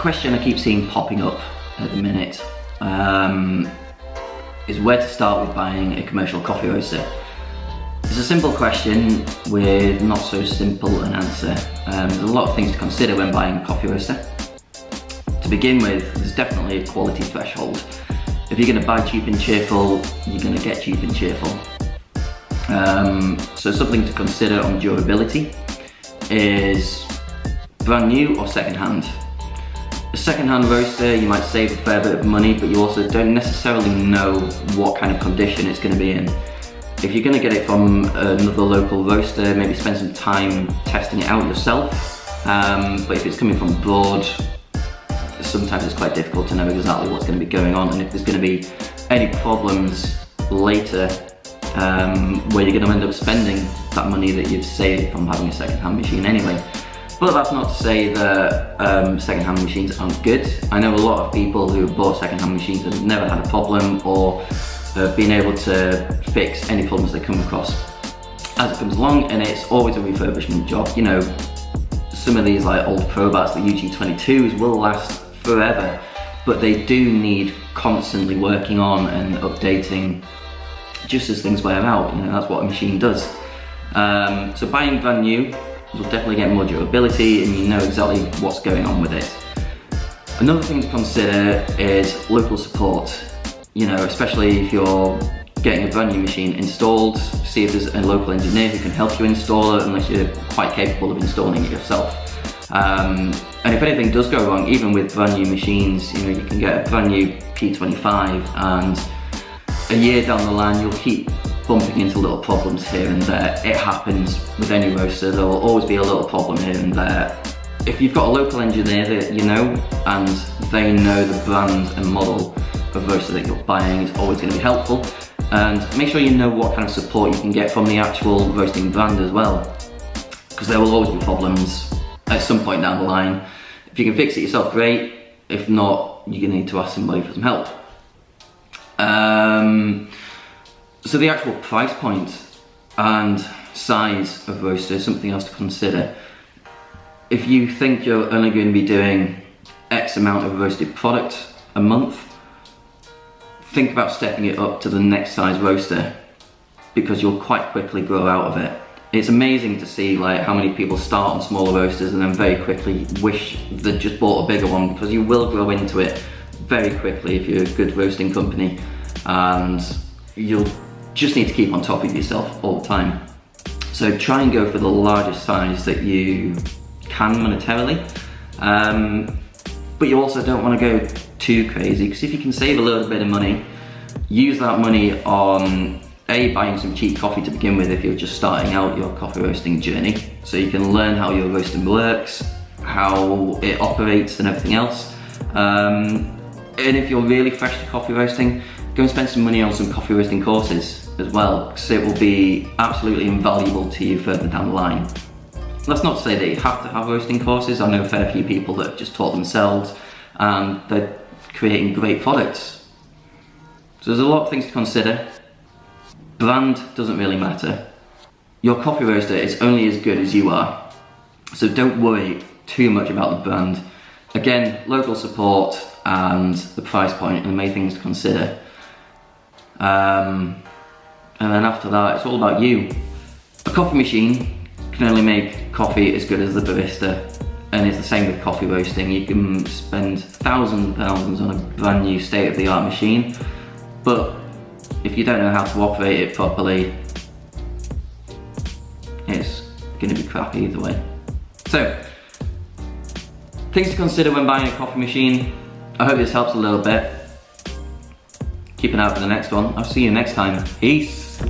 question I keep seeing popping up at the minute is where to start with buying a commercial coffee roaster. It's a simple question with not so simple an answer. There's a lot of things to consider when buying a coffee roaster. To begin with, there's definitely a quality threshold. If you're going to buy cheap and cheerful, you're going to get cheap and cheerful. So something to consider on durability is brand new or second hand. A second-hand roaster, you might save a fair bit of money, but you also don't necessarily know what kind of condition it's going to be in. If you're going to get it from another local roaster, maybe spend some time testing it out yourself. But if it's coming from abroad, sometimes it's quite difficult to know exactly what's going to be going on, and if there's going to be any problems later where you're going to end up spending that money that you've saved from having a second-hand machine anyway. But that's not to say that second-hand machines aren't good. I know a lot of people who have bought second-hand machines and have never had a problem or have been able to fix any problems they come across as it comes along, and it's always a refurbishment job. You know, some of these like old Probats, the UG22s, will last forever, but they do need constantly working on and updating just as things wear out. You know, that's what a machine does. So buying brand new, you'll definitely get more durability and you know exactly what's going on with it. Another thing to consider is local support. You know, especially if you're getting a brand new machine installed, see if there's a local engineer who can help you install it, unless you're quite capable of installing it yourself. And if anything does go wrong, even with brand new machines, you know, you can get a brand new P25 and a year down the line you'll keep bumping into little problems here and there. It happens with any roaster, there will always be a little problem here and there. If you've got a local engineer that you know and they know the brand and model of roaster that you're buying, it's always going to be helpful. And make sure you know what kind of support you can get from the actual roasting brand as well, because there will always be problems at some point down the line. If you can fix it yourself, great. If not, you're going to need to ask somebody for some help. So the actual price point and size of roaster is something else to consider. If you think you're only going to be doing X amount of roasted product a month, think about stepping it up to the next size roaster, because you'll quite quickly grow out of it. It's amazing to see like how many people start on smaller roasters and then very quickly wish they'd just bought a bigger one, because you will grow into it very quickly if you're a good roasting company, and you'll just need to keep on top of yourself all the time. So try and go for the largest size that you can monetarily, but you also don't want to go too crazy, because if you can save a little bit of money, use that money on buying some cheap coffee to begin with if you're just starting out your coffee roasting journey, so you can learn how your roasting works, how it operates and everything else. And if you're really fresh to coffee roasting, go and spend some money on some coffee roasting courses as well, because it will be absolutely invaluable to you further down the line. That's not to say that you have to have roasting courses. I know a fair few people that have just taught themselves and they're creating great products. So there's a lot of things to consider. Brand doesn't really matter. Your coffee roaster is only as good as you are, so don't worry too much about the brand. Again, local support and the price point are the main things to consider. And then after that, it's all about you. A coffee machine can only make coffee as good as the barista, and it's the same with coffee roasting. You can spend thousands and thousands on a brand new state-of-the-art machine, but if you don't know how to operate it properly, it's going to be crap either way. So, things to consider when buying a coffee machine. I hope this helps a little bit. Keep an eye out for the next one. I'll see you next time. Peace.